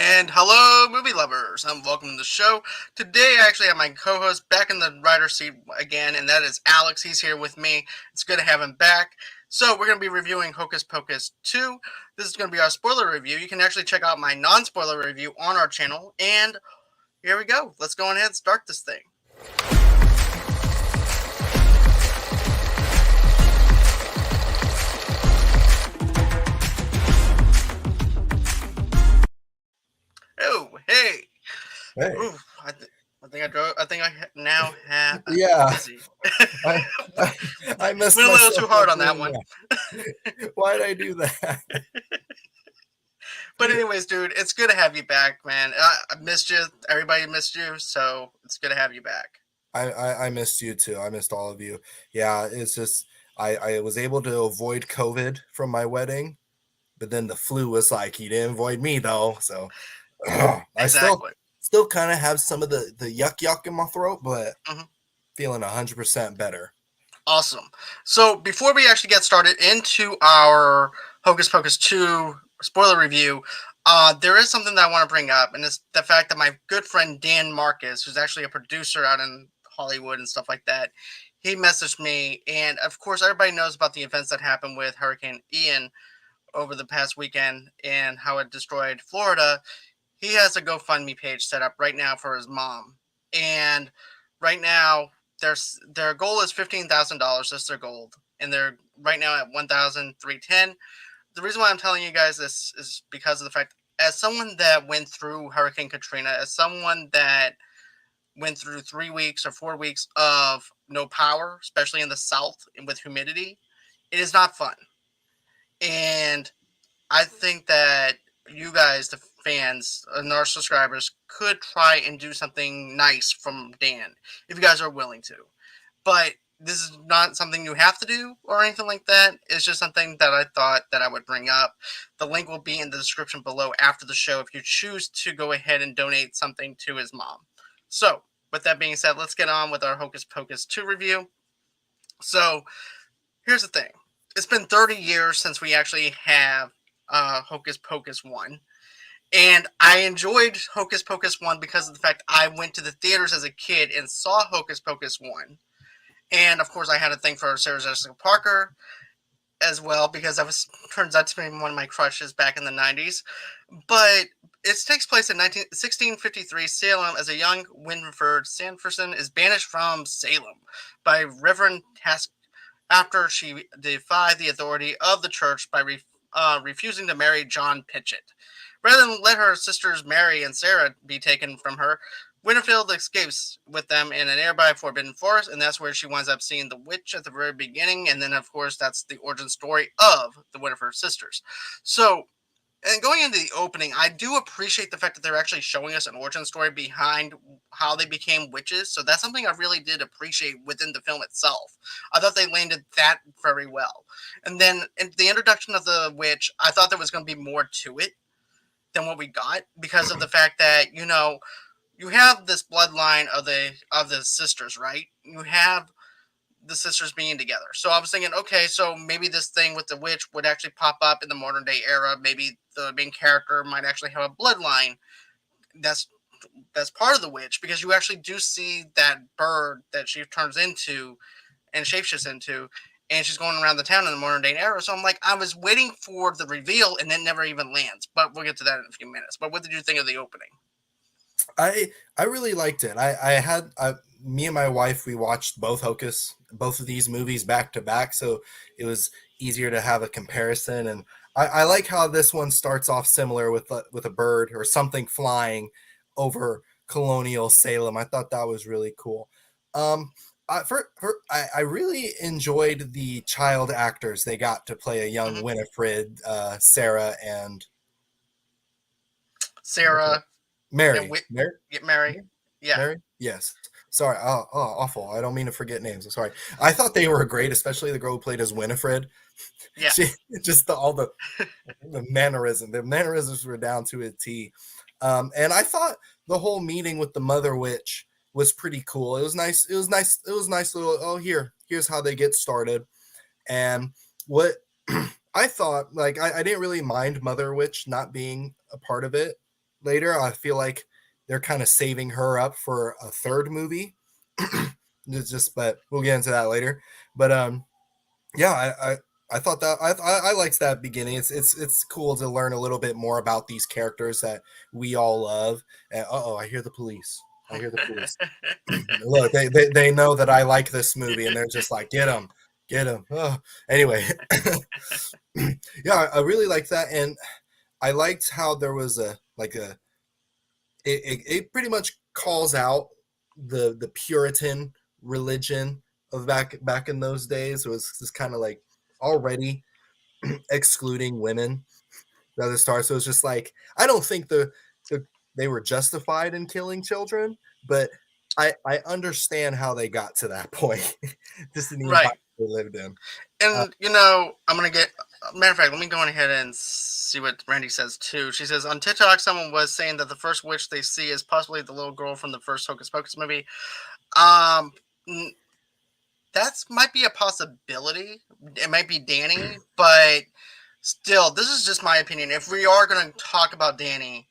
And hello, movie lovers, and welcome to the show. Today, I actually have my co-host back in the writer's seat again, and that is Alex. He's here with me. It's good to have him back. So, we're going to be reviewing Hocus Pocus 2. This is going to be our spoiler review. You can actually check out my non-spoiler review on our channel. And here we go. Let's go ahead and start this thing. Oh, hey. Hey. Ooh, I think I drove. I think I now have. Yeah, Let's see. I I messed Went a little too myself hard up on that doing one. that. Why'd I do that? But anyways, dude, it's good to have you back, man. I missed you. Everybody missed you, so it's good to have you back. I missed you too. I missed all of you. Yeah, it's just I was able to avoid COVID from my wedding, but then the flu was like he didn't avoid me though. So I still Exactly. still kind of have some of the yuck in my throat, but hmm feeling 100% better. Awesome. So before we actually get started into our Hocus Pocus 2 spoiler review, there is something that I want to bring up, and it's the fact that my good friend Dan Marcus, who's actually a producer out in Hollywood and stuff like that, he messaged me, and of course, everybody knows about the events that happened with Hurricane Ian over the past weekend and how it destroyed Florida. He has a GoFundMe page set up right now for his mom, and right now their goal is $15,000. That's their goal, and they're right now at 1,310. The reason why I'm telling you guys this is because of the fact, as someone that went through Hurricane Katrina, as someone that went through 3 weeks or 4 weeks of no power, especially in the South and with humidity, it is not fun. And I think that you guys, the fans and our subscribers, could try and do something nice from Dan if you guys are willing to. But this is not something you have to do or anything like that. It's just something that I thought that I would bring up. The link will be in the description below after the show if you choose to go ahead and donate something to his mom. So, with that being said, let's get on with our Hocus Pocus 2 review. So, here's the thing. It's been 30 years since we actually have Hocus Pocus 1. And I enjoyed Hocus Pocus 1 because of the fact I went to the theaters as a kid and saw Hocus Pocus 1. And of course, I had a thing for Sarah Jessica Parker as well because that was turns out to be one of my crushes back in the 90s. But it takes place in 1653 Salem as a young Winfred Sanderson is banished from Salem by Reverend Task after she defied the authority of the church by refusing to marry John Pitchett. Rather than let her sisters Mary and Sarah be taken from her, Winterfield escapes with them in an nearby forbidden forest, and that's where she winds up seeing the witch at the very beginning, and then, of course, that's the origin story of the Winterford sisters. So, and going into the opening, I do appreciate the fact that they're actually showing us an origin story behind how they became witches. So that's something I really did appreciate within the film itself. I thought they landed that very well. And then in the introduction of the witch, I thought there was going to be more to it than what we got because of the fact that, you have this bloodline of the sisters, right? You have the sisters being together. So I was thinking, okay, so maybe this thing with the witch would actually pop up in the modern day era. Maybe the main character might actually have a bloodline that's that's part of the witch because you actually do see that bird that she turns into and shapeshifts into, and she's going around the town in the modern day era. So I'm like, I was waiting for the reveal, and it never even lands. But we'll get to that in a few minutes. But what did you think of the opening? I really liked it. Me and my wife, we watched both of these movies back to back, so it was easier to have a comparison. And I like how this one starts off similar with a bird or something flying over colonial Salem. I thought that was really cool. I really enjoyed the child actors they got to play a young Mm-hmm. Winifred, Sarah, and Sarah and Mary. Whit Mary? get married. Yeah. Mary? Yes. Sorry. Awful. I don't mean to forget names. I'm sorry. I thought they were great, especially the girl who played as Winifred. She Yes. just all the mannerism. The mannerisms were down to a T. And I thought the whole meeting with the Mother Witch was pretty cool. It was nice. It was nice. It was nice little. Oh, here's how they get started. And what I thought, like, I didn't really mind Mother Witch not being a part of it. later. I feel like they're kind of saving her up for a third movie. But we'll get into that later. But yeah, I thought that I liked that beginning. It's cool to learn a little bit more about these characters that we all love. And oh, I hear the police. I hear the police. Look, they know that I like this movie, and they're just like, get him, get him. Oh. Anyway, yeah, I really liked that, and I liked how there was it pretty much calls out the Puritan religion of back in those days. It was just kind of like already excluding women at the start. So it's just like I don't think the they were justified in killing children, but I understand how they got to that point, just in the Right. environment they lived in. And I'm gonna get. Matter of fact, let me go on ahead and see what Randy says too. She says on TikTok, someone was saying that the first witch they see is possibly the little girl from the first Hocus Pocus movie. Um, that might be a possibility. It might be Danny, but still, this is just my opinion. If we are going to talk about Danny,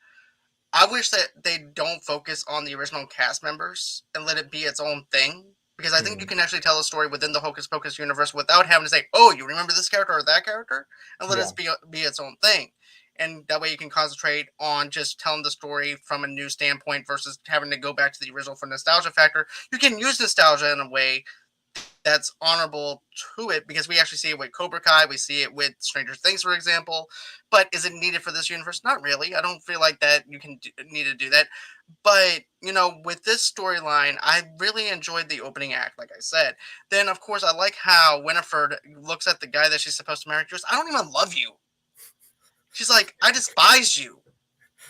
I wish that they don't focus on the original cast members and let it be its own thing. Because I think you Mhm. can actually tell a story within the Hocus Pocus universe without having to say, "Oh, you remember this character or that character," and let Yeah, it be its own thing. And that way, you can concentrate on just telling the story from a new standpoint versus having to go back to the original for nostalgia factor. You can use nostalgia in a way that's honorable to it because we actually see it with Cobra Kai, we see it with Stranger Things, for example. But is it needed for this universe? Not really. I don't feel like that you can need to do that. But with this storyline, I really enjoyed the opening act. Like I said, then of course I like how Winifred looks at the guy that she's supposed to marry. She goes, "I don't even love you." She's like, "I despise you,"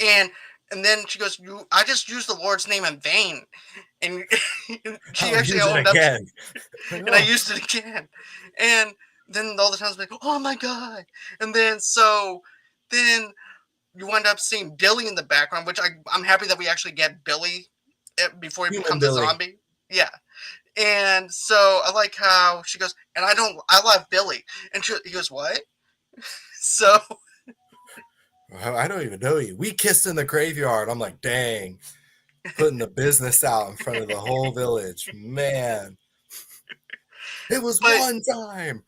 and and then she goes, "You, I just used the Lord's name in vain," and she I'll actually use it owned up to again. Like, and I oh, used it again. And then all the times I'm like, oh my god. And then you wind up seeing Billy in the background, which I'm happy that we actually get Billy before he human becomes a Billy. zombie. Yeah. And so I like how she goes, and I love Billy. And he goes, what? So I don't even know you. We kissed in the graveyard. I'm like, dang, putting the business out in front of the whole village. Man, it was but one time.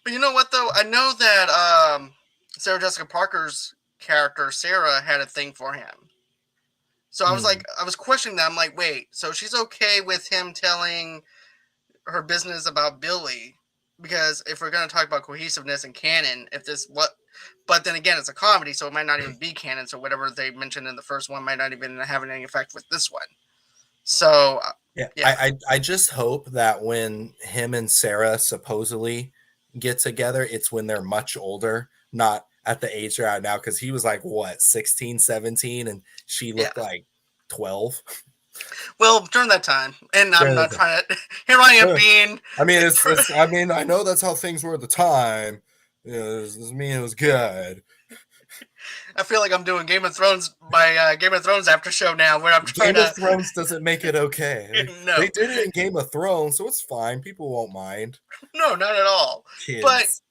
but you know what though? I know that Sarah Jessica Parker's character Sarah had a thing for him. So I was Mm, like, I was questioning that. I'm like, wait, so she's okay with him telling her business about Billy? Because if we're going to talk about cohesiveness and canon, if this what, but then again, it's a comedy, so it might not even be canon. So whatever they mentioned in the first one might not even have any effect with this one. So yeah, yeah, I just hope that when him and Sarah supposedly get together, it's when they're much older, not at the age they're at now. Because he was like, what, 16, 17, and she yeah. looked like 12. Well, during that time, and I'm During not the trying to. Here I am time. being. I mean, I mean, I know that's how things were at the time. You know, doesn't mean it was good. I feel like I'm doing Game of Thrones, my Game of Thrones after show now, where I'm trying Game of to. Thrones doesn't make it okay. They No, did it in Game of Thrones, so it's fine. People won't mind. no, not at all. But Kids.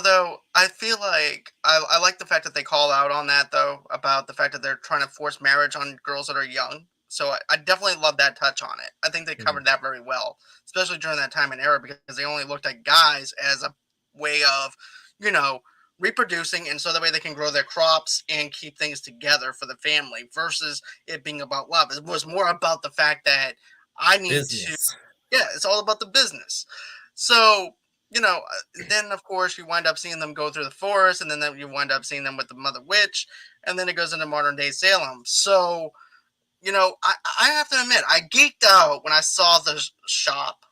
though, I feel like I like the fact that they call out on that though about the fact that they're trying to force marriage on girls that are young. So I definitely love that touch on it. I think they Mhm. covered that very well, especially during that time and era because they only looked at guys as a way of, you know, reproducing, and so that way they can grow their crops and keep things together for the family versus it being about love. It was more about the fact that I need to, Business. yeah, it's all about the business. So then of course you wind up seeing them go through the forest, and then you wind up seeing them with the mother witch, and then it goes into modern day Salem. So I have to admit I geeked out when I saw the shop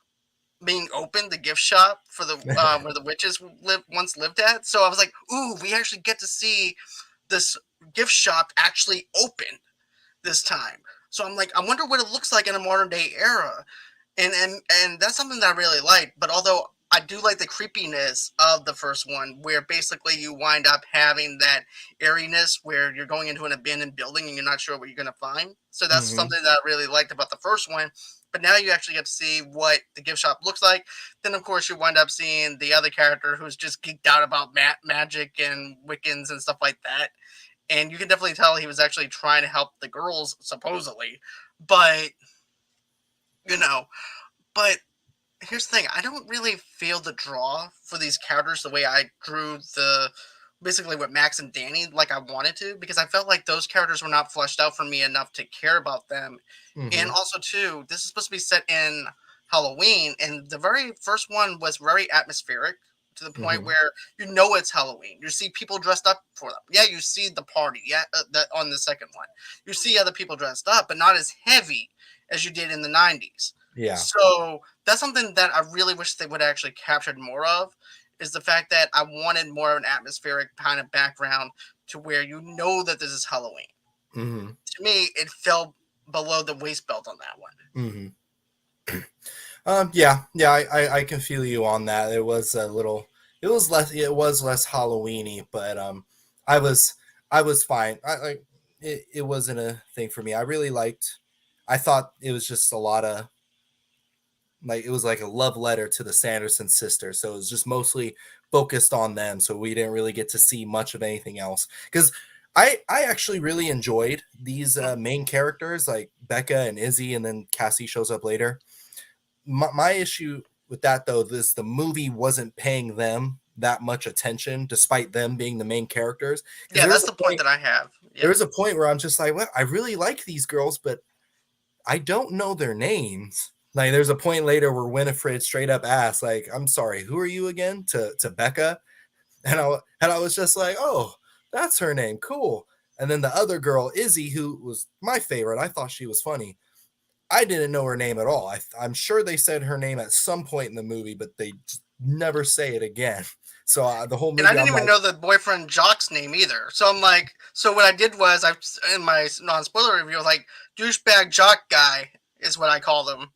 being open, the gift shop for the where the witches once lived at. So I was like, ooh, we actually get to see this gift shop actually open this time. So I'm like, I wonder what it looks like in a modern day era, and that's something that I really like. But although I do like the creepiness of the first one, where basically you wind up having that airiness where you're going into an abandoned building and you're not sure what you're going to find. So that's Hmm. something that I really liked about the first one. But now you actually get to see what the gift shop looks like. Then, of course, you wind up seeing the other character who's just geeked out about magic and Wiccans and stuff like that. and you can definitely tell he was actually trying to help the girls, supposedly. But you know, but here's the thing: I don't really feel the draw for these characters the way I drew the basically with Max and Danny like I wanted to, because I felt like those characters were not fleshed out for me enough to care about them. And Mm-hmm. also too, this is supposed to be set in Halloween, and the very first one was very atmospheric to the point Mm-hmm. where you know it's Halloween. You see people dressed up for them. Yeah, you see the party. Yeah, that on the second one, you see other people dressed up, but not as heavy as you did in the '90s. Yeah. So that's something that I really wish they would have actually captured more of, is the fact that I wanted more of an atmospheric kind of background to where you know that this is Halloween. Mm-hmm. To me, it fell below the waist belt on that one. Mm-hmm. Yeah, I can feel you on that. It was a little, it was less Halloweeny, but I was, I was fine. It wasn't a thing for me. I really liked. I thought it was just a lot of like it was like a love letter to the Sanderson sisters, so it was just mostly focused on them. So we didn't really get to see much of anything else because. I actually really enjoyed these main characters like Becca and Izzy, and then Cassie shows up later. My issue with that though is the movie wasn't paying them that much attention despite them being the main characters because Yeah, that's the point that I have. there Yeah. was a point where I'm just like, well, I really like these girls, but I don't know their names. Like there's a point later where Winifred straight up asks, like, I'm sorry, who are you again? To Becca. And I was just like, oh, that's her name. Cool. And then the other girl, Izzy, who was my favorite, I thought she was funny. I didn't know her name at all. I'm sure they said her name at some point in the movie, but they just never say it again. So the whole And I movie, didn't I'm even like, know the boyfriend Jock's name either. So I'm like, so what I did was I in my non-spoiler review, I was like, douchebag Jock guy is what I called him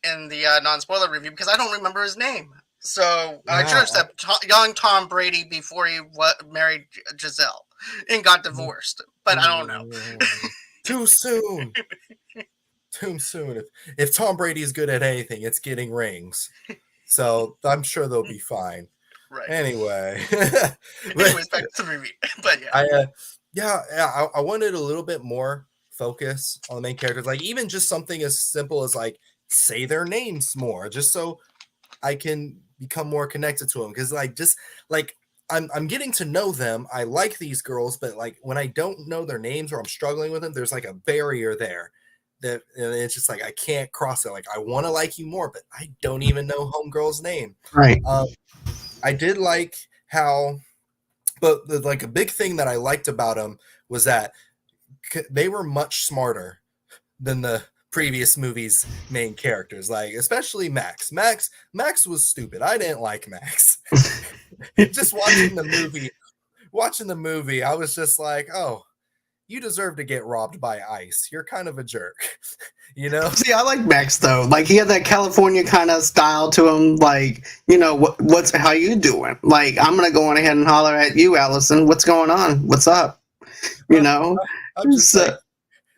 in the non-spoiler review because I don't remember his name. So I should yeah, have said young Tom Brady before he married Giselle and got divorced. But I don't know. too soon. Too soon. If Tom Brady's good at anything, it's getting rings. So I'm sure they'll be fine. Right. Anyway, but Anyways, back to the review. But yeah. I wanted a little bit more focus on the main characters, like even just something as simple as like say their names more, just so I can become more connected to them. Because like just like I'm getting to know them. I like these girls, but like when I don't know their names or I'm struggling with them, there's like a barrier there. That and it's just like I can't cross it. Like I want to like you more, but I don't even know homegirl's name. Right. I did like how, but like a big thing that I liked about them was that they were much smarter than the previous movie's main characters. Like especially Max. Max was stupid. I didn't like Max. Just watching the movie, I was just like, oh, you deserve to get robbed by ice. You're kind of a jerk, you know? See, I like Max though. Like he had that California kind of style to him. Like, what's how you doing? Like, I'm gonna go on ahead and holler at you, Allison. What's going on? What's up? You know. I'm just So, like,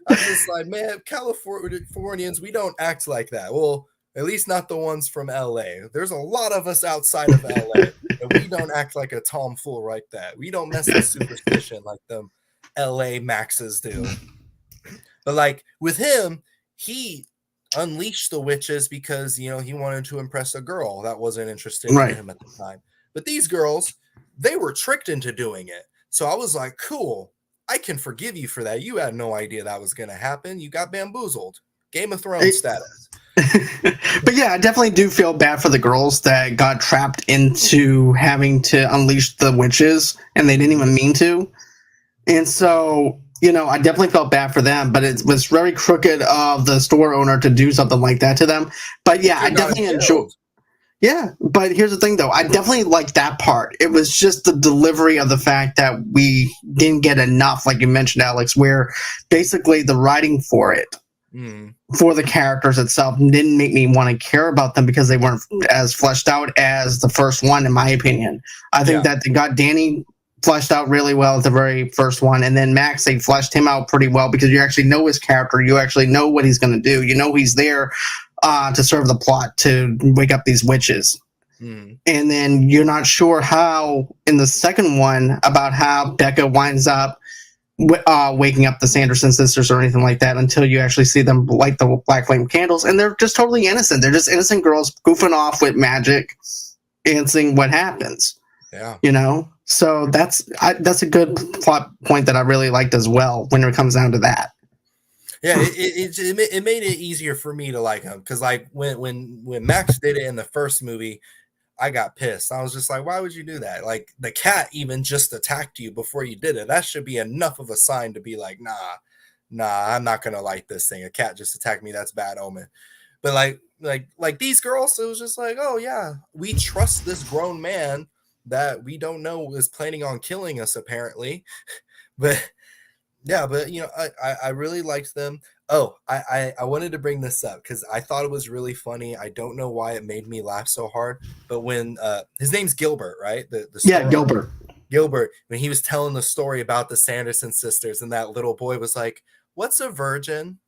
I'm just like, man, Californians, we don't act like that. Well, at least not the ones from LA. There's a lot of us outside of LA, and we don't act like a tomfool like that. We don't mess with superstition like them LA Maxes do. But like with him, he unleashed the witches because he wanted to impress a girl that wasn't interested in right. him at the time. But these girls, they were tricked into doing it. So I was like, cool, I can forgive you for that. You had no idea that was gonna happen. You got bamboozled. Game of Thrones status. But yeah, I definitely do feel bad for the girls that got trapped into having to unleash the witches and they didn't even mean to. And so, I definitely felt bad for them, but it was very crooked of the store owner to do something like that to them. But yeah, I definitely enjoy. Yeah, but here's the thing, though. I definitely liked that part. It was just the delivery of the fact that we didn't get enough, like you mentioned, Alex, where basically the writing for it, for the characters itself, didn't make me want to care about them because they weren't as fleshed out as the first one, in my opinion. I think that they got Danny fleshed out really well at the very first one, and then Max, they fleshed him out pretty well because you actually know his character, you actually know what he's going to do, he's there to serve the plot to wake up these witches. And then you're not sure how in the second one about how Becca winds up waking up the Sanderson sisters or anything like that until you actually see them light the black flame candles, and they're just totally innocent. They're just innocent girls goofing off with magic and seeing what happens. Yeah, so that's a good plot point that I really liked as well when it comes down to that. Yeah, it made it easier for me to like him because like when Max did it in the first movie, I got pissed. I was just like, why would you do that? Like the cat even just attacked you before you did it. That should be enough of a sign to be like, nah, I'm not gonna like this thing. A cat just attacked me. That's bad omen. But like these girls, it was just like, oh yeah, we trust this grown man that we don't know is planning on killing us apparently. But yeah, but I really liked them. Oh, I wanted to bring this up because I thought it was really funny. I don't know why it made me laugh so hard, but when his name's Gilbert, right? The Yeah, Gilbert. Gilbert, when he was telling the story about the Sanderson sisters, and that little boy was like, "What's a virgin?"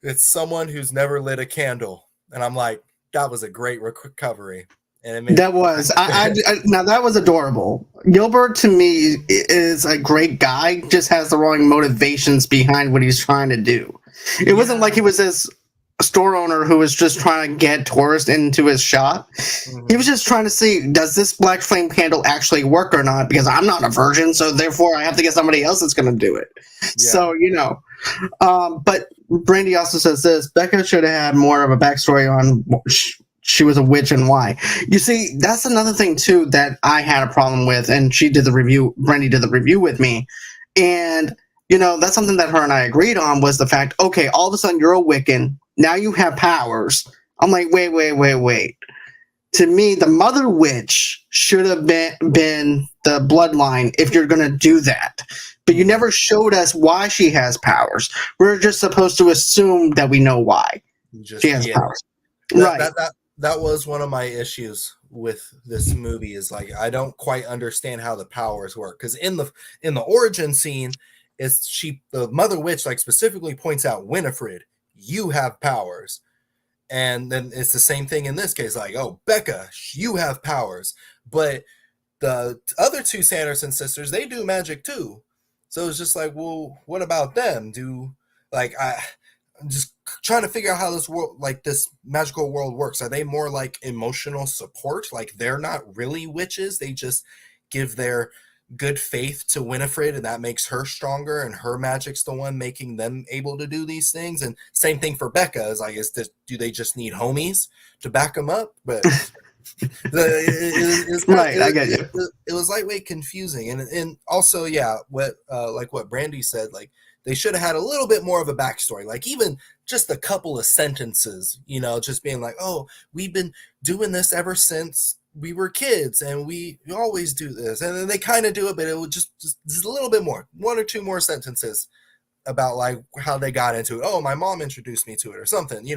It's someone who's never lit a candle, and I'm like, that was a great recovery. And that was now that was adorable. Gilbert to me is a great guy, just has the wrong motivations behind what he's trying to do. It wasn't like he was this store owner who was just trying to get tourists into his shop. He was just trying to see, does this black flame candle actually work or not, because I'm not a virgin, so therefore I have to get somebody else that's going to do it. So but Brandy also says this: Becca should have had more of a backstory on she was a witch and why. You see, that's another thing too that I had a problem with, and she did the review. Brandy did the review with me, and that's something that her and I agreed on, was the fact, okay, all of a sudden you're a Wiccan, now you have powers. I'm like, wait. To me, the mother witch should have been the bloodline if you're going to do that. But you never showed us why she has powers. We're just supposed to assume that we know why she has powers. That was one of my issues with this movie, is like I don't quite understand how the powers work, because in the origin scene, the mother witch like specifically points out, Winifred, you have powers. And then it's the same thing in this case, like, oh, Becca, you have powers. But the other two Sanderson sisters, they do magic too. So it's just like, well, what about them? I'm just trying to figure out how this world, like this magical world, works. Are they more like emotional support? Like they're not really witches. They just give their good faith to Winifred, and that makes her stronger, and her magic's the one making them able to do these things. And same thing for Becca, is like, do they just need homies to back them up? But I get you. It was lightweight confusing, and also, yeah, what Brandy said, like they should have had a little bit more of a backstory, like even just a couple of sentences, just being like, oh, we've been doing this ever since we were kids, and we always do this. And then they kind of do it, but it would just a little bit more, one or two more sentences about like how they got into it. Oh, my mom introduced me to it or something,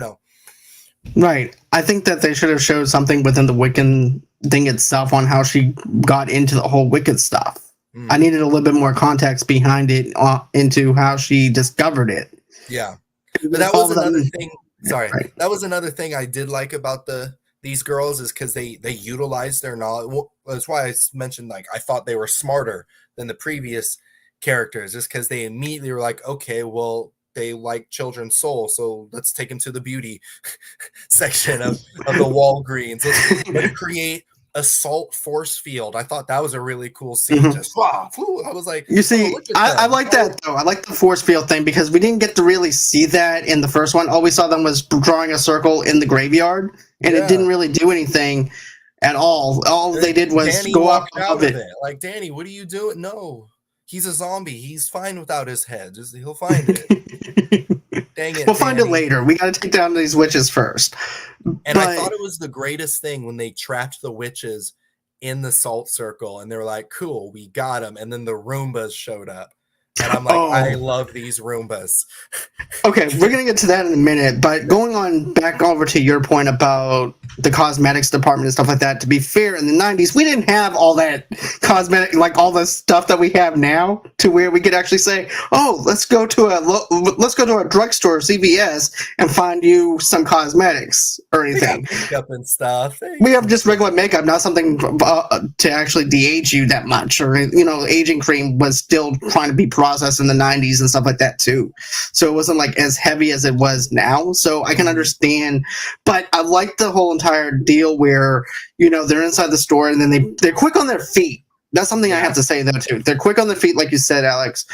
Right. I think that they should have showed something within the Wiccan thing itself on how she got into the whole Wiccan stuff. I needed a little bit more context behind it, into how she discovered it. Yeah. But that was another thing. Sorry. Right. That was another thing I did like about these girls, is because they utilize their knowledge. Well, that's why I mentioned, like, I thought they were smarter than the previous characters, just because they immediately were like, okay, well, they like children's soul, so let's take them to the beauty section of the Walgreens. Let's create a salt force field. I thought that was a really cool scene. Just I was like, you see, I like that though. I like the force field thing, because we didn't get to really see that in the first one. All we saw them was drawing a circle in the graveyard, and it didn't really do anything at all. All they did was Danny go up out of it. Like, Danny, what are you doing? No, he's a zombie. He's fine without his head. He'll find it. Dang it, we'll find it later. We got to take down these witches first. And I thought it was the greatest thing when they trapped the witches in the salt circle, and they were like, cool, we got them. And then the Roombas showed up. and I'm like, I love these Roombas. Okay, we're gonna get to that in a minute, but going on back over to your point about the cosmetics department and stuff like that. To be fair, in the '90s, we didn't have all that cosmetic, like all the stuff that we have now, to where we could actually say, "Oh, let's go to a drugstore, CVS, and find you some cosmetics or anything." Makeup and stuff. We have just regular makeup, not something to actually de-age you that much, or aging cream was still trying to be processed in the '90s and stuff like that too. So it wasn't like as heavy as it was now. So I can understand, but I like the whole entire deal where they're inside the store and then they're quick on their feet. That's something I have to say though too. They're quick on their feet, like you said, Alex.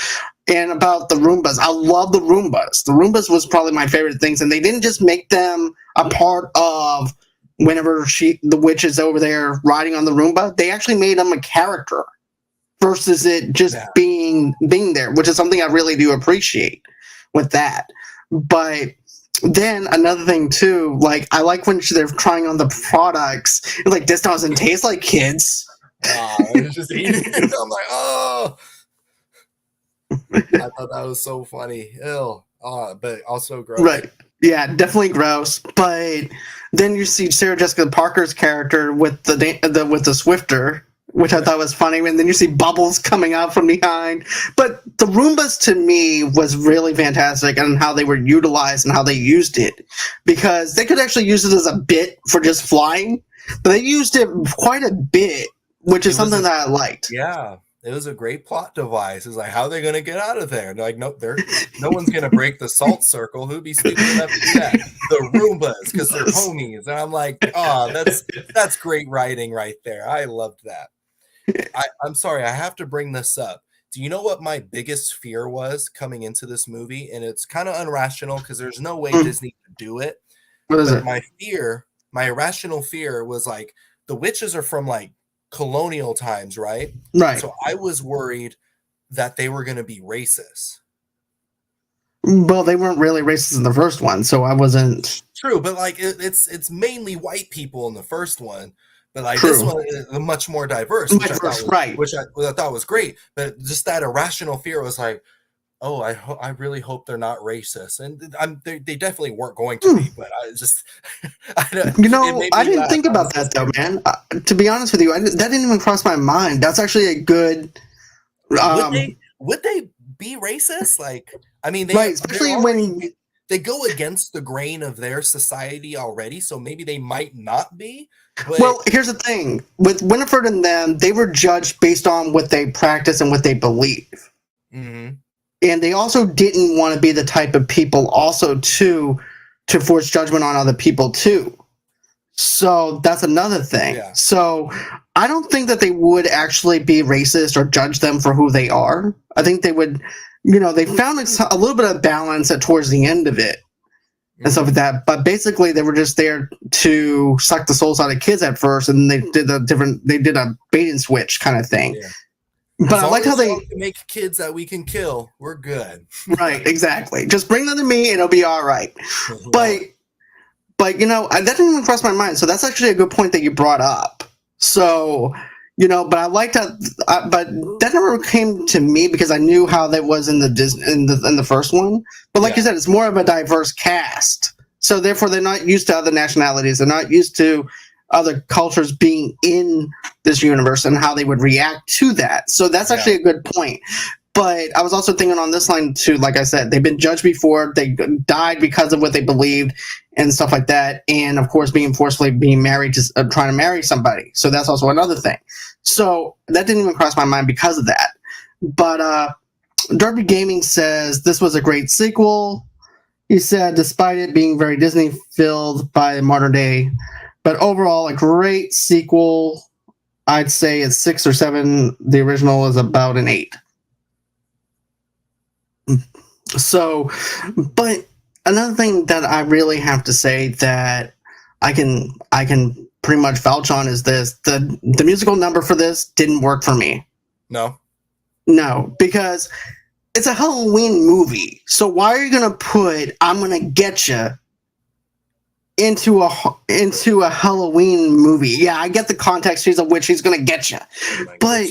And about the Roombas, I love the Roombas. The Roombas was probably my favorite things, and they didn't just make them a part of whenever the witch is over there riding on the Roomba. They actually made them a character versus it just being there, which is something I really do appreciate with that. But then another thing too, like I like when they're trying on the products, like this doesn't taste like kids. It's just eating it. I'm like, oh. I thought that was so funny. Ew. But also gross. Right. Yeah, definitely gross. But then you see Sarah Jessica Parker's character with the Swifter, which I thought was funny, and then you see bubbles coming out from behind. But the Roombas to me was really fantastic, and how they were utilized and how they used it, because they could actually use it as a bit for just flying, but they used it quite a bit, which is something that I liked. Yeah. It was a great plot device. It's like, how are they going to get out of there? And they're like, nope, no one's going to break the salt circle. Who'd be stupid enough to do that? The Roombas, because they're homies. And I'm like, that's great writing right there. I loved that. I'm sorry, I have to bring this up. Do you know what my biggest fear was coming into this movie? And it's kind of irrational because there's no way Disney could do it. What is it? My irrational fear was like, the witches are from like colonial times, right? Right. So I was worried that they were going to be racist. Well, they weren't really racist in the first one, so I wasn't. True, but like it's mainly white people in the first one, but like True. this one is much more diverse, which I thought was great. But just that irrational fear was like, oh, I really hope they're not racist, and they definitely weren't going to be. But I just, I didn't think about that though, man. To be honest with you, that didn't even cross my mind. That's actually a good. Would they be racist? Like, I mean, especially when they go against the grain of their society already, so maybe they might not be. But well, here's the thing: with Winifred and them, they were judged based on what they practice and what they believe. Mm-hmm. And they also didn't want to be the type of people also to force judgment on other people too. So that's another thing. Yeah. So I don't think that they would actually be racist or judge them for who they are. I think they would, they found a little bit of balance towards the end of it and stuff like that. But basically they were just there to suck the souls out of kids at first, and they did a bait and switch kind of thing. Yeah. But I like how they make kids that we can kill. We're good. Right, exactly. Just bring them to me and it'll be all right. But that didn't even cross my mind. So that's actually a good point that you brought up. So, but I liked that. But that never came to me because I knew how that was in the first one. But like you said, it's more of a diverse cast. So therefore, they're not used to other nationalities. They're not used to other cultures being in this universe and how they would react to that. So that's actually a good point. But I was also thinking on this line too, like I said, they've been judged before. They died because of what they believed and stuff like that. And of course, being forcefully married to trying to marry somebody. So that's also another thing. So that didn't even cross my mind because of that. But Derby Gaming says this was a great sequel. He said, despite it being very Disney filled by modern day, but overall, a great sequel. I'd say it's 6 or 7. The original is about an 8. So, but another thing that I really have to say that I can pretty much vouch on is this: the musical number for this didn't work for me. No, because it's a Halloween movie. So why are you gonna put "I'm Gonna Get You" into a Halloween movie? Yeah, I get the context. She's a witch. She's gonna get you, but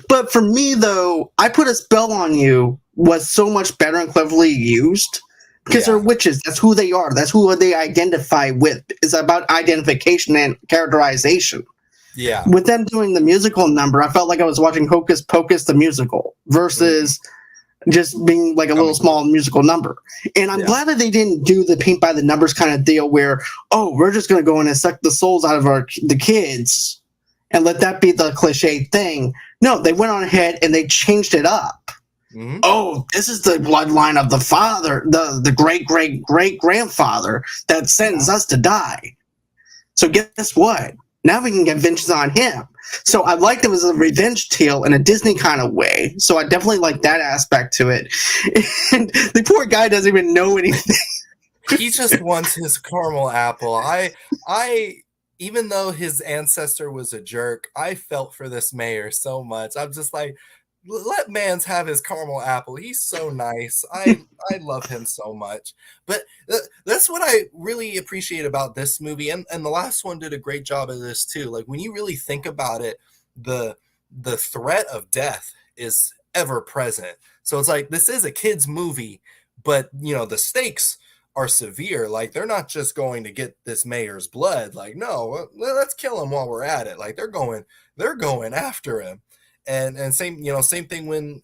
But for me, though, I Put a Spell on You was so much better and cleverly used because they're Yeah. witches. That's who they are. That's who they identify with. It's about identification and characterization. Yeah. With them doing the musical number, I felt like I was watching Hocus Pocus the musical versus just being like a little small musical number. And I'm Yeah. glad that they didn't do the paint by the numbers kind of deal where, oh, we're just going to go in and suck the souls out of the kids and let that be the cliche thing. No, they went on ahead and they changed it up. Mhm. Oh, this is the bloodline of the father, the great great great grandfather that sends us to die. So guess what? Now we can get vengeance on him. So I liked it as a revenge tale in a Disney kind of way. So I definitely like that aspect to it. And the poor guy doesn't even know anything. He just wants his caramel apple. I even though his ancestor was a jerk, I felt for this mayor so much. I'm just like, let Mans have his caramel apple. He's so nice. I love him so much. But that's what I really appreciate about this movie, and the last one did a great job of this too. Like when you really think about it, the threat of death is ever present. So it's like this is a kids movie, but the stakes are severe. Like they're not just going to get this mayor's blood. Like no, let's kill him while we're at it. Like they're going after him. And same thing when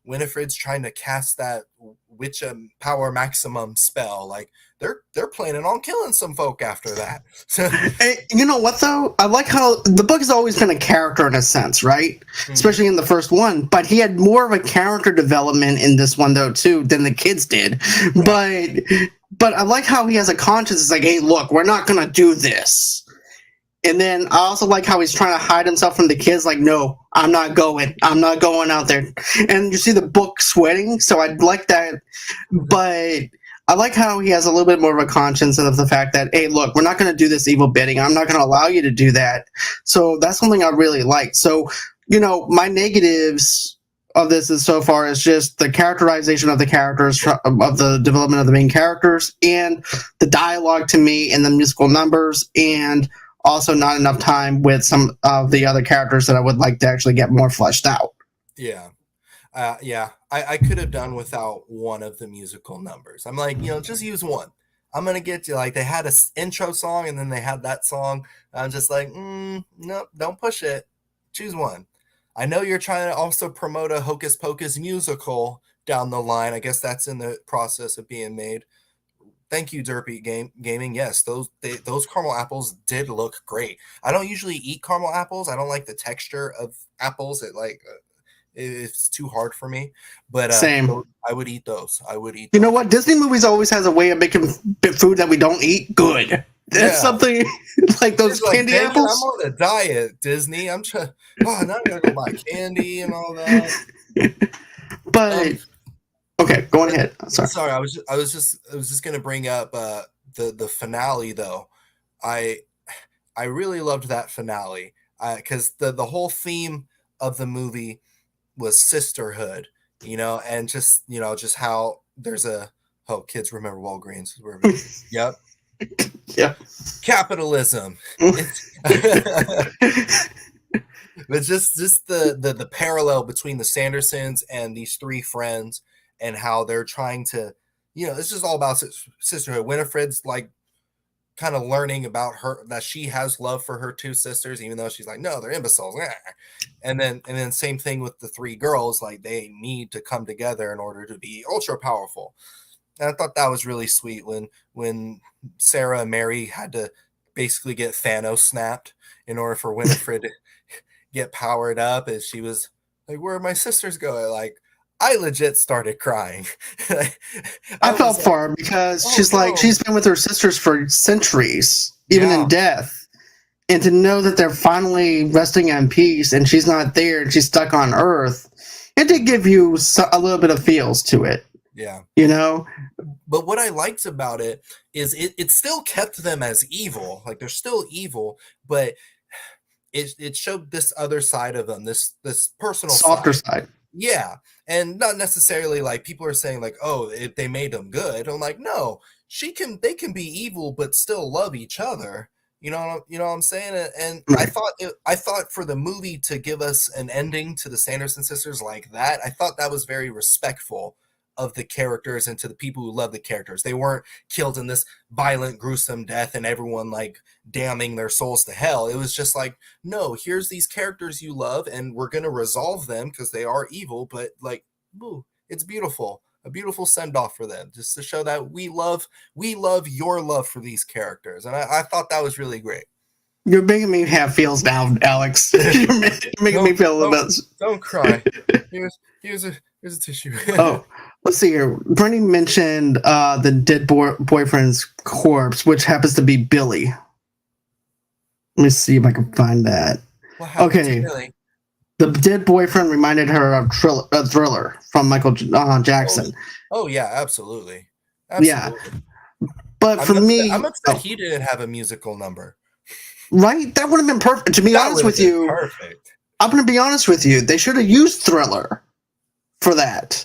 Winifred's trying to cast that witch power maximum spell. Like they're planning on killing some folk after that. So And you know what though? I like how the book has always been a character in a sense, right? Especially in the first one. But he had more of a character development in this one though too than the kids did. But I like how he has a conscience. It's like, hey, look, we're not gonna do this. And then I also like how he's trying to hide himself from the kids. Like, no, I'm not going. I'm not going out there. And you see the book sweating. So I like that. But I like how he has a little bit more of a conscience of the fact that, hey, look, we're not going to do this evil bidding. I'm not going to allow you to do that. So that's something I really like. So, my negatives of this is so far is just the characterization of the characters, of the development of the main characters, and the dialogue to me, and the musical numbers, and also not enough time with some of the other characters that I would like to actually get more fleshed out. yeah. I could have done without one of the musical numbers. I'm like, just use one. I'm gonna get you. Like they had a intro song and then they had that song. I'm just like, no, don't push it. Choose one. I know you're trying to also promote a Hocus Pocus musical down the line. I guess that's in the process of being made. Thank you, Derpy Gaming. Yes, those caramel apples did look great. I don't usually eat caramel apples. I don't like the texture of apples. It's too hard for me. But Same. I would eat those. I would eat. You know those. what? Disney movies always has a way of making food that we don't eat good. That's something like those It's candy dang it, apples. I'm on a diet, Disney. I'm trying. Oh, now I gotta go buy candy and all that. But okay, go on ahead. Sorry. Sorry, I was just gonna bring up the finale though. I really loved that finale because the whole theme of the movie was sisterhood, and just how there's kids remember Walgreens. Yep. Yeah. Capitalism. But just the parallel between the Sandersons and these three friends and how they're trying to, it's just all about sisterhood. Winifred's like kind of learning about her, that she has love for her two sisters, even though she's like, no, they're imbeciles. And then same thing with the three girls, like they need to come together in order to be ultra powerful. And I thought that was really sweet when Sarah and Mary had to basically get Thanos snapped in order for Winifred to get powered up, as she was like, where are my sisters going? Like, I legit started crying. I felt for her because she's been with her sisters for centuries, even in death. And to know that they're finally resting in peace and she's not there and she's stuck on Earth, it did give you a little bit of feels to it. Yeah. But what I liked about it is it still kept them as evil. Like they're still evil, but it showed this other side of them, this personal softer side. Yeah. And not necessarily like people are saying like, oh, they made them good. I'm like, no, they can be evil but still love each other. You know what I'm saying? And Right. I thought for the movie to give us an ending to the Sanderson sisters like that, I thought that was very respectful of the characters and to the people who love the characters. They weren't killed in this violent, gruesome death and everyone like damning their souls to hell. It was just like, no, here's these characters you love, and we're gonna resolve them because they are evil, but like, ooh, it's beautiful. A beautiful send off for them, just to show that we love your love for these characters, and I thought that was really great. You're making me have feels now, Alex. You're making me feel a little bit. Don't cry. Here's a tissue. Oh, let's see here. Bernie mentioned the dead boyfriend's corpse, which happens to be Billy. Let me see if I can find that. What happened Okay. to Billy? The dead boyfriend reminded her of Thriller from Michael Jackson. Oh yeah, absolutely. Yeah. But for me, I'm upset he didn't have a musical number. Right? That would have been perfect. To be honest with you, perfect. I'm going to be honest with you. They should have used Thriller for that.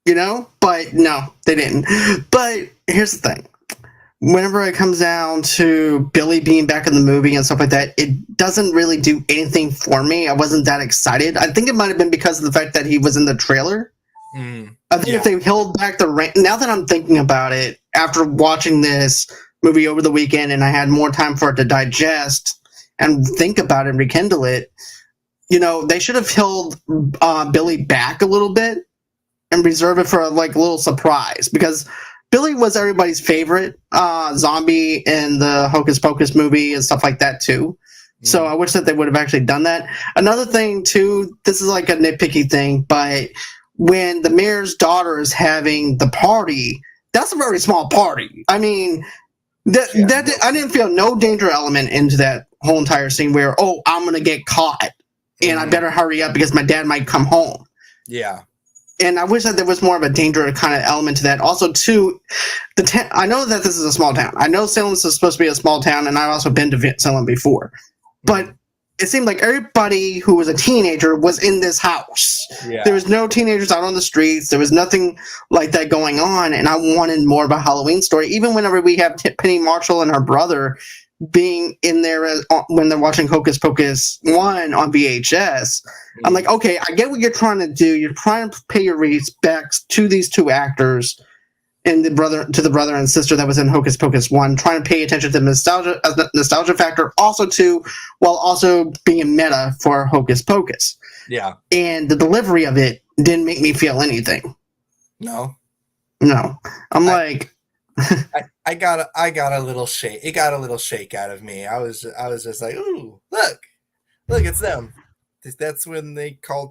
You know? But no, they didn't. But here's the thing. Whenever it comes down to Billy being back in the movie and stuff like that, it doesn't really do anything for me. I wasn't that excited. I think it might have been because of the fact that he was in the trailer. I think if they held back now that I'm thinking about it, after watching this movie over the weekend and I had more time for it to digest and think about it and rekindle it, you know, they should have held Billy back a little bit and reserve it for a little surprise, because Billy was everybody's favorite zombie in the Hocus Pocus movie and stuff like that too. So I wish that they would have actually done that. Another thing too, this is like a nitpicky thing, but when the mayor's daughter is having the party, that's a very small party. I mean, I didn't feel no danger element into that whole entire scene where, oh, I'm going to get caught and I better hurry up because my dad might come home. Yeah. And I wish that there was more of a danger kind of element to that. Also, too, I know that this is a small town. I know Salem is supposed to be a small town, and I've also been to Salem before. But it seemed like everybody who was a teenager was in this house. Yeah. There was no teenagers out on the streets. There was nothing like that going on, and I wanted more of a Halloween story. Even whenever we have Penny Marshall and her brother being in there when they're watching Hocus Pocus 1 on VHS, I'm like, okay, I get what you're trying to do. You're trying to pay your respects to these two actors and the brother and sister that was in Hocus Pocus 1, trying to pay attention to the nostalgia factor, also too, while also being meta for Hocus Pocus. Yeah. And the delivery of it didn't make me feel anything. No. I'm like, I got a little shake. It got a little shake out of me. I was just like, ooh, look, it's them. That's when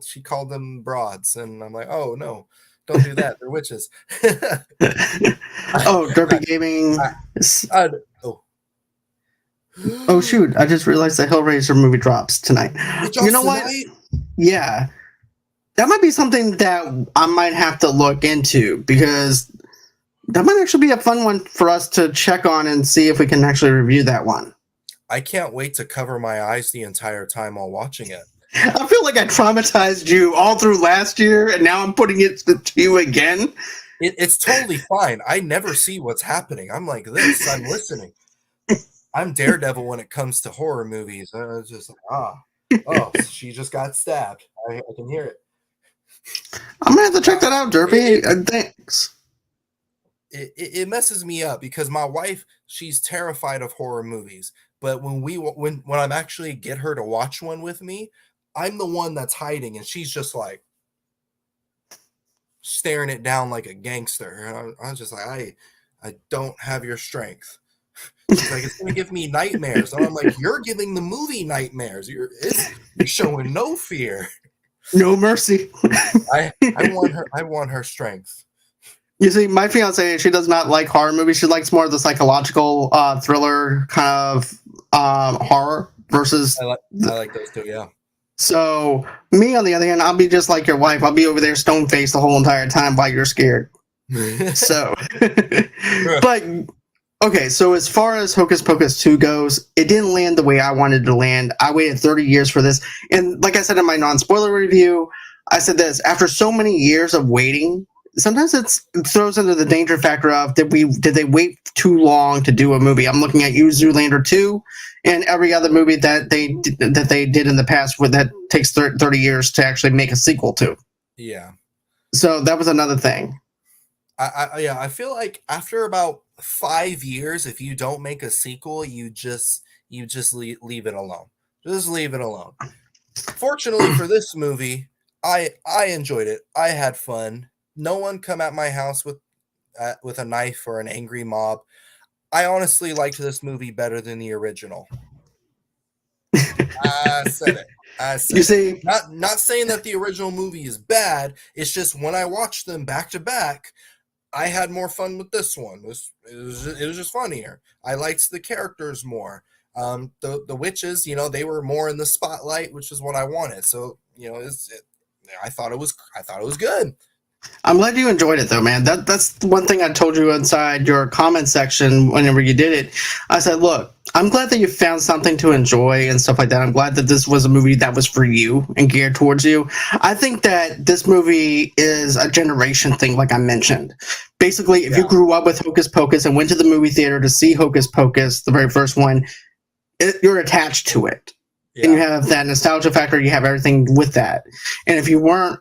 she called them broads, and I'm like, oh no, don't do that. They're witches. Oh, Derpy Gaming. Oh shoot! I just realized the Hellraiser movie drops tonight. You know what? Yeah, that might be something that I might have to look into, because that might actually be a fun one for us to check on and see if we can actually review that one. I can't wait to cover my eyes the entire time while watching it. I feel like I traumatized you all through last year, and now I'm putting it to you again. It's totally fine. I never see what's happening. I'm like this. I'm listening. I'm Daredevil when it comes to horror movies. It's just like, she just got stabbed. I can hear it. I'm going to have to check that out, Derpy. Thanks. It messes me up because my wife, she's terrified of horror movies. But when I'm actually get her to watch one with me, I'm the one that's hiding, and she's just like staring it down like a gangster. And I'm just like, I don't have your strength. She's like, it's gonna give me nightmares. And I'm like, you're giving the movie nightmares. You're showing no fear, no mercy. I want her strength. You see, my fiance, she does not like horror movies. She likes more of the psychological thriller kind of horror versus. I like those too. Yeah. So me, on the other hand, I'll be just like your wife. I'll be over there stone faced the whole entire time while you're scared. So, but okay. So as far as Hocus Pocus 2 goes, it didn't land the way I wanted to land. I waited 30 years for this, and like I said in my non-spoiler review, I said this: after so many years of waiting sometimes it throws into the danger factor of did they wait too long to do a movie? I'm looking at you, Zoolander 2, and every other movie that they did in the past that takes 30 years to actually make a sequel to. Yeah. So that was another thing. I feel like after about 5 years, if you don't make a sequel, you just leave it alone. Just leave it alone. Fortunately for this movie, I enjoyed it. I had fun. No one come at my house with a knife or an angry mob. I honestly liked this movie better than the original. I said it. You see, not saying that the original movie is bad. It's just when I watched them back to back, I had more fun with this one. It was just funnier. I liked the characters more. The witches, they were more in the spotlight, which is what I wanted. So, I thought it was good. I'm glad you enjoyed it, though, man. That's one thing I told you inside your comment section whenever you did it. I said, look, I'm glad that you found something to enjoy and stuff like that. I'm glad that this was a movie that was for you and geared towards you. I think that this movie is a generation thing, like I mentioned. Basically, if you grew up with Hocus Pocus and went to the movie theater to see Hocus Pocus, the very first one, you're attached to it. Yeah. And you have that nostalgia factor. You have everything with that. And if you weren't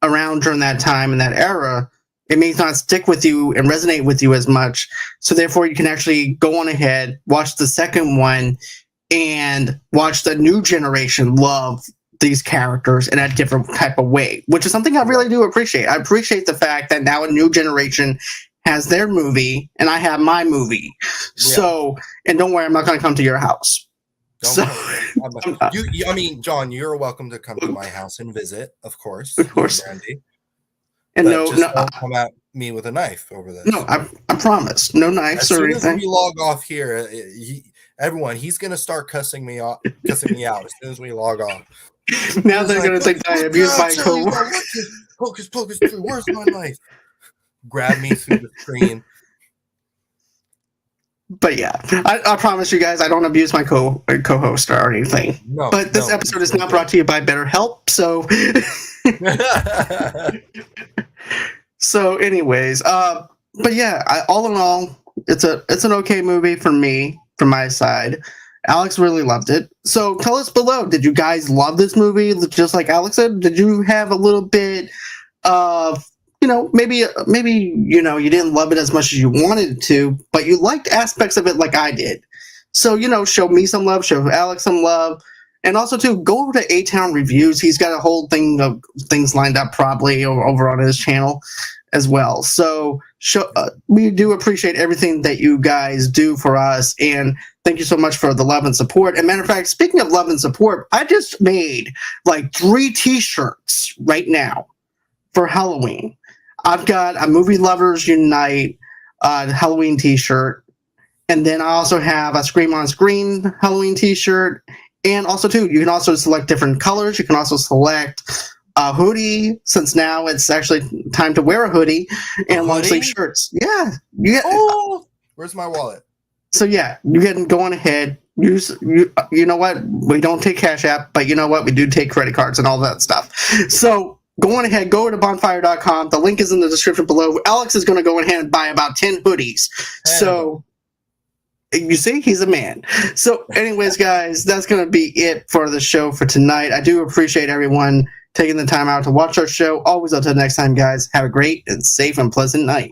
around during that time and that era, it may not stick with you and resonate with you as much. So therefore, you can actually go on ahead, watch the second one, and watch the new generation love these characters in a different type of way, which is something I really do appreciate. I appreciate the fact that now a new generation has their movie and I have my movie. Yeah. So, and don't worry, I'm not going to come to your house. John, you're welcome to come to my house and visit, of course. Of course. Brandy. And don't come at me with a knife over this. No, I promise. No knives or anything. As soon as we log off here, he's going to start cussing me out as soon as we log off. Now they're going to think I abuse my co-worker. Hocus Pocus 2, where's my knife? Grab me through the screen. But yeah, I promise you guys, I don't abuse my co-host or anything. No, but this episode is not brought to you by BetterHelp. So, so anyways, but yeah, all in all, it's an okay movie for me, from my side. Alex really loved it. So tell us below, did you guys love this movie? Just like Alex said, did you have a little bit of, maybe you didn't love it as much as you wanted to, but you liked aspects of it like I did. So, show me some love, show Alex some love. And also, too, go over to A-Town Reviews. He's got a whole thing of things lined up probably over on his channel as well. So we do appreciate everything that you guys do for us. And thank you so much for the love and support. And matter of fact, speaking of love and support, I just made like 3 T-shirts right now for Halloween. I've got a Movie Lovers Unite Halloween T-shirt, and then I also have a Scream on Screen Halloween T-shirt, and also too, you can also select different colors. You can also select a hoodie, since now it's actually time to wear a hoodie, and long sleeve shirts. Yeah, where's my wallet? So yeah, you can go on ahead. You know what? We don't take Cash App, but you know what? We do take credit cards and all that stuff. So go on ahead, go over to bonfire.com. The link is in the description below. Alex is going to go ahead and buy about 10 hoodies. So, you see, he's a man. So, anyways, guys, that's going to be it for the show for tonight. I do appreciate everyone taking the time out to watch our show. Always until next time, guys, have a great and safe and pleasant night.